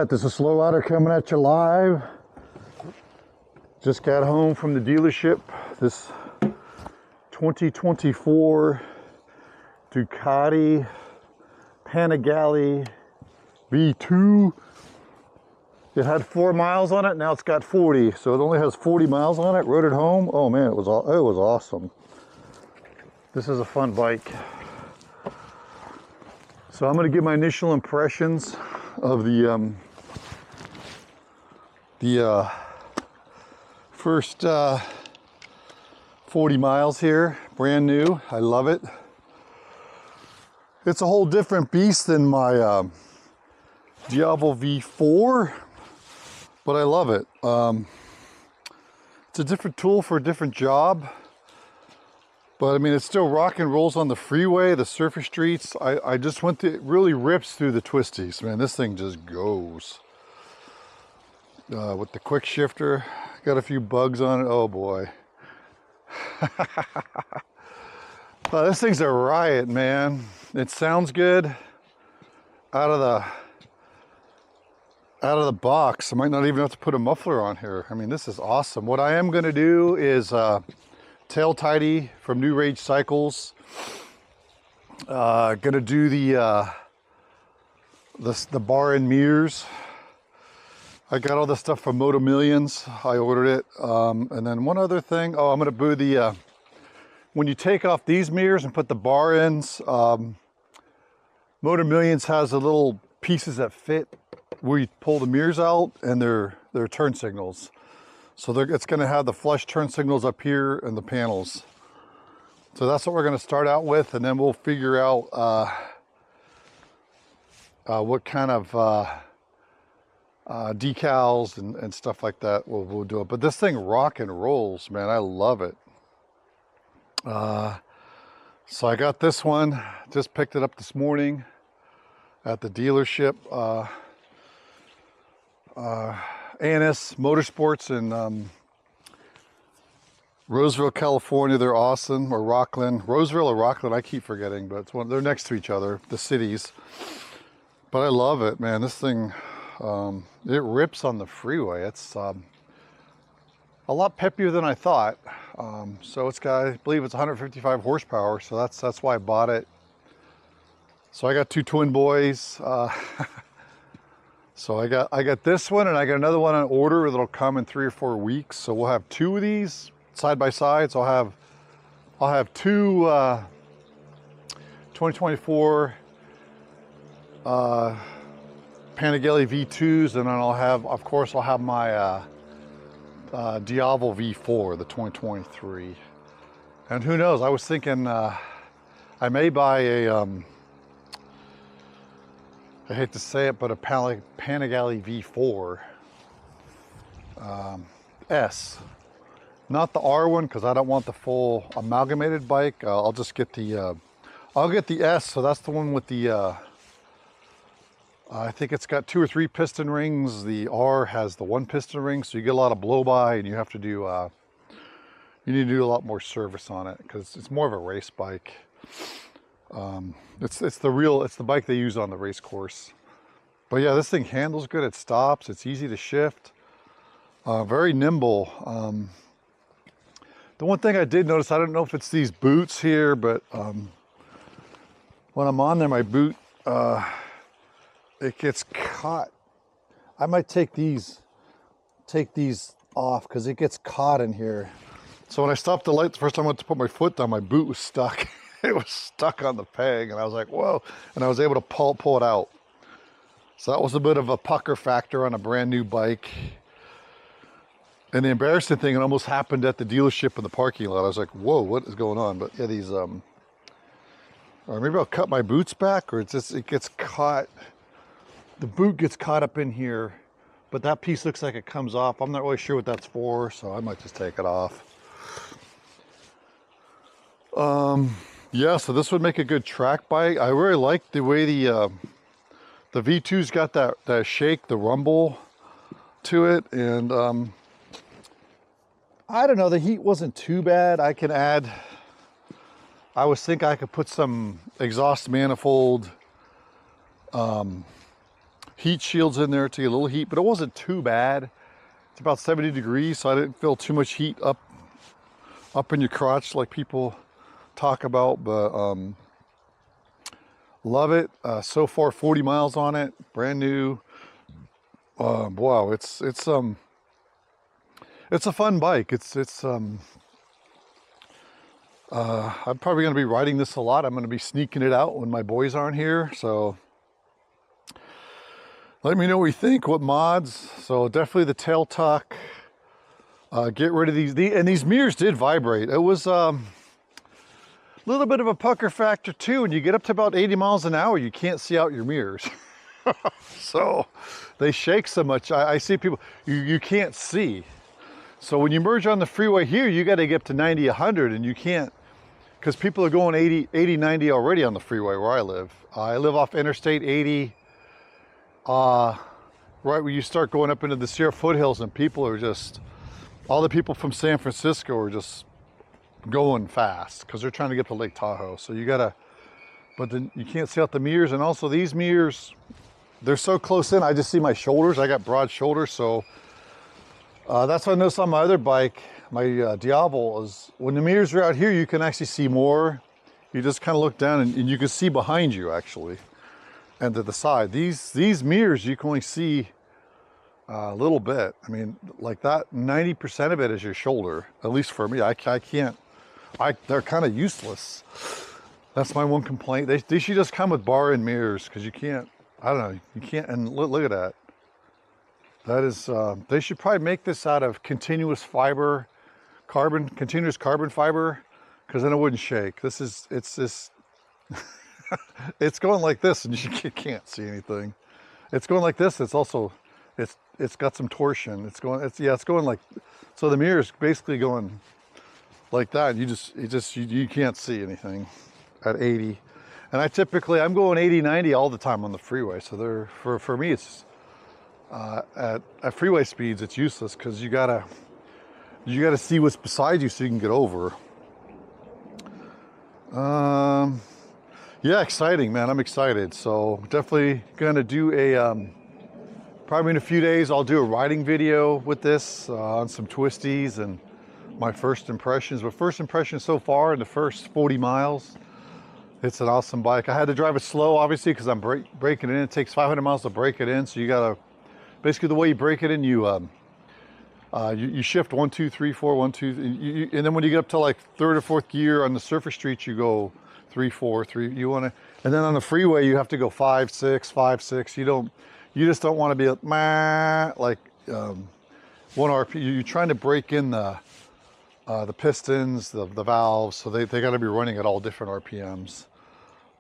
right, this is Slow Rider coming at you live. Just got home from the dealership. This 2024 Ducati Panigale V2. It had 4 miles on it. Now it's got 40, so it only has 40 miles on it. Rode it home. Oh man, it was awesome. This is a fun bike. So I'm going to give my initial impressions of the first 40 miles here. Brand new. I love it. It's a whole different beast than my Diablo V4, but I love it. It's a different tool for a different job. But I mean, it still rock and rolls on the freeway, the surface streets. I just went to, it really rips through the twisties. Man, this thing just goes. With the quick shifter, got a few bugs on it. Oh boy. Oh, this thing's a riot, man. It sounds good out of the box. I might not even have to put a muffler on here. I mean, this is awesome. What I am gonna do is tail tidy from New Rage Cycles. Gonna do the bar and mirrors. I got all this stuff from Moto Millions. I ordered it. And then one other thing. Oh, I'm gonna do the when you take off these mirrors and put the bar ends, Moto Millions has the little pieces that fit where you pull the mirrors out, and they're turn signals. So it's going to have the flush turn signals up here and the panels. So that's what we're going to start out with, and then we'll figure out what kind of decals and stuff like that we'll do it. But this thing rock and rolls, man. I love it. So I got this one. Just picked it up this morning at the dealership. ANS Motorsports in Roseville, California. They're awesome. Or Rockland. Roseville or Rockland, I keep forgetting, but it's they're next to each other, the cities. But I love it, man. This thing, it rips on the freeway. It's a lot peppier than I thought. So it's got, I believe it's 155 horsepower, so that's why I bought it. So I got two twin boys. So I got this one, and I got another one on order that'll come in 3 or 4 weeks. So we'll have two of these side by side. So I'll have two 2024 Panigale V2s, and then I'll have my Diablo V4, the 2023. And who knows? I was thinking I may buy a I hate to say it, but a Panigale V4 S. Not the R one, because I don't want the full amalgamated bike. I'll just get the, I'll get the S. So that's the one with the, I think it's got 2 or 3 piston rings. The R has the 1 piston ring. So you get a lot of blow by, and you have to do, you need to do a lot more service on it, because it's more of a race bike. It's the bike they use on the race course. But yeah, this thing handles good. It stops. It's easy to shift. Very nimble. The one thing I did notice, I don't know if it's these boots here, but when I'm on there, my boot, it gets caught. I might take these off, because it gets caught in here. So when I stopped the light, the first time I went to put my foot down, my boot was stuck. It was stuck on the peg, and I was like, whoa. And I was able to pull it out. So that was a bit of a pucker factor on a brand new bike. And the embarrassing thing, it almost happened at the dealership in the parking lot. I was like, whoa, what is going on? But yeah, these, or maybe I'll cut my boots back, or it gets caught. The boot gets caught up in here, but that piece looks like it comes off. I'm not really sure what that's for, so I might just take it off. Yeah, so this would make a good track bike. I really like the way the V2's got that shake, the rumble to it, and I don't know, the heat wasn't too bad. I can add, I was thinking I could put some exhaust manifold heat shields in there to get a little heat, but it wasn't too bad. It's about 70 degrees, so I didn't feel too much heat up in your crotch like people talk about, but love it. So far 40 miles on it, brand new. Wow, it's a fun bike. I'm probably going to be riding this a lot. I'm going to be sneaking it out when my boys aren't here, so let me know what you think, what mods. So definitely the tail tuck. Get rid of these, and these mirrors did vibrate. It was a little bit of a pucker factor too. When you get up to about 80 miles an hour, you can't see out your mirrors. So they shake so much. I see people, you can't see. So when you merge on the freeway here, you got to get up to 90, 100, and you can't, because people are going 80, 90 already on the freeway where I live. I live off Interstate 80, right where you start going up into the Sierra foothills, and people are just, all the people from San Francisco are just going fast because they're trying to get to Lake Tahoe. So you gotta, but then you can't see out the mirrors. And also these mirrors, they're so close in, I just see my shoulders. I got broad shoulders, so that's what I noticed on my other bike, my Diablo, is when the mirrors are out here, you can actually see more. You just kind of look down and you can see behind you actually, and to the side. These mirrors, you can only see a little bit. I mean, like that, 90% of it is your shoulder, at least for me. I can't, they're kind of useless. That's my one complaint. They should just come with bar and mirrors, because you can't, I don't know, you can't, and look at that. That is, they should probably make this out of continuous carbon fiber, because then it wouldn't shake. It's this, it's going like this, and you can't see anything. It's going like this. It's also, it's got some torsion. It's going like, so the mirror is basically going like that. You can't see anything at 80. And I'm going 80, 90 all the time on the freeway. So for me, it's, at freeway speeds, it's useless, because you gotta see what's beside you so you can get over. Yeah, exciting, man. I'm excited. So definitely gonna do a, probably in a few days, I'll do a riding video with this on some twisties and my first impressions. But first impressions so far in the first 40 miles, it's an awesome bike. I had to drive it slow, obviously, because I'm breaking it in. It takes 500 miles to break it in. So you gotta, basically the way you break it in, you shift 1, 2, 3, 4, 1, 2, and then when you get up to like third or fourth gear on the surface streets, you go 3, 4, 3. You want to, and then on the freeway, you have to go 5, 6, 5, 6. You just don't want to be like, one RP. You're trying to break in the pistons, the valves, so they got to be running at all different RPMs.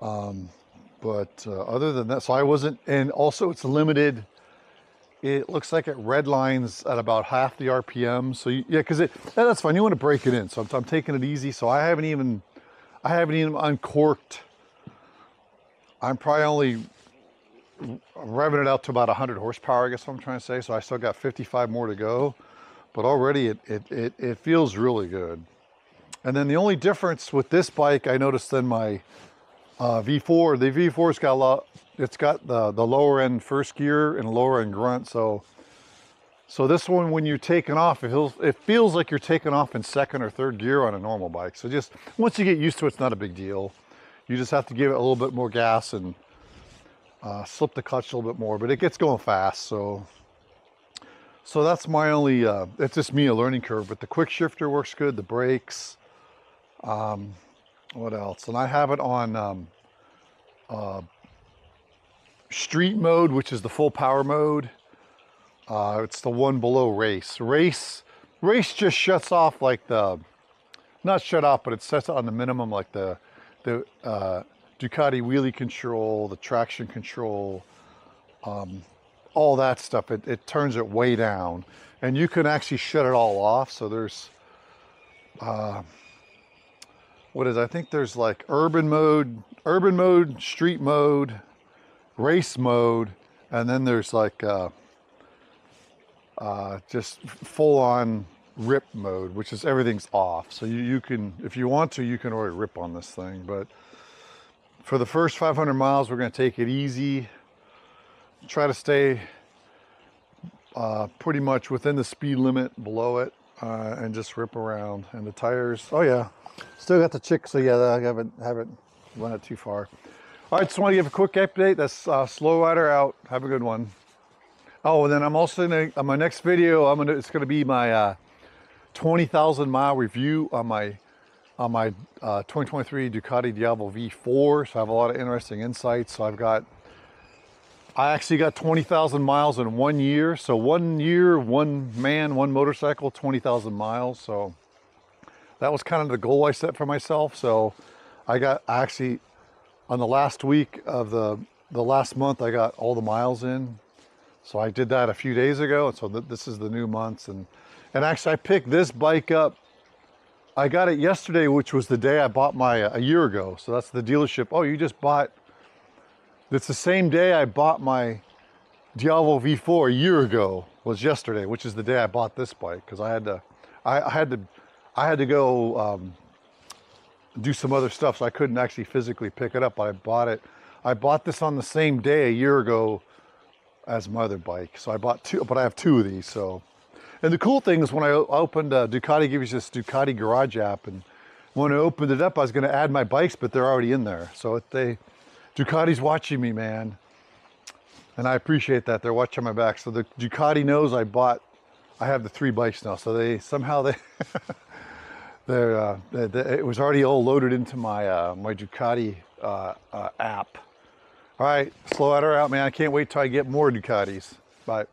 But other than that, so I wasn't, and also it's limited. It looks like it red lines at about half the RPM. So yeah, because that's fine. You want to break it in. So I'm taking it easy. So I haven't even uncorked. I'm probably only revving it out to about 100 horsepower, I guess what I'm trying to say. So I still got 55 more to go, but already it feels really good. And then the only difference with this bike I noticed than my V4, the V4's got a lot, it's got the lower end first gear and lower end grunt. So this one, when you're taking off, it feels like you're taking off in second or third gear on a normal bike. So just once you get used to it, it's not a big deal. You just have to give it a little bit more gas and slip the clutch a little bit more, but it gets going fast. So that's my only, it's just me, a learning curve, but the quick shifter works good, the brakes, what else? And I have it on street mode, which is the full power mode. It's the one below race. Race just shuts off like not shut off, but it sets it on the minimum, like the Ducati wheelie control, the traction control, all that stuff. It turns it way down, and you can actually shut it all off. So there's, I think there's like urban mode, street mode, race mode, and then there's like just full on rip mode, which is everything's off. So you can, if you want to, you can already rip on this thing. But for the first 500 miles, we're going to take it easy. try to stay pretty much within the speed limit, below it, and just rip around. And the tires, oh yeah, still got the chick, so yeah, I haven't run it too far. All right, just want to give a quick update. That's Slow Rider out. Have a good one. Oh, and then I'm also gonna, on my next video, it's gonna be my 20,000 mile review on my 2023 Ducati Diavolo V4. So I have a lot of interesting insights. So I actually got 20,000 miles in 1 year. So 1 year, one man, one motorcycle, 20,000 miles. So that was kind of the goal I set for myself. So I actually, on the last week of the last month, I got all the miles in. So I did that a few days ago. And so this is the new months. And actually I picked this bike up. I got it yesterday, which was the day I bought a year ago. So that's the dealership. Oh, you just bought, it's the same day I bought my Diavolo V4 a year ago, was yesterday, which is the day I bought this bike. Cause I had to go do some other stuff. So I couldn't actually physically pick it up, but I bought this on the same day a year ago as my other bike. So I bought two, but I have two of these. So, and the cool thing is when I opened, Ducati gives you this Ducati Garage app, and when I opened it up, I was going to add my bikes, but they're already in there. So Ducati's watching me, man, and I appreciate that. They're watching my back. So the Ducati knows I have the 3 bikes now. So it was already all loaded into my my Ducati app. All right, Slow Rider out, man. I can't wait till I get more Ducatis. Bye.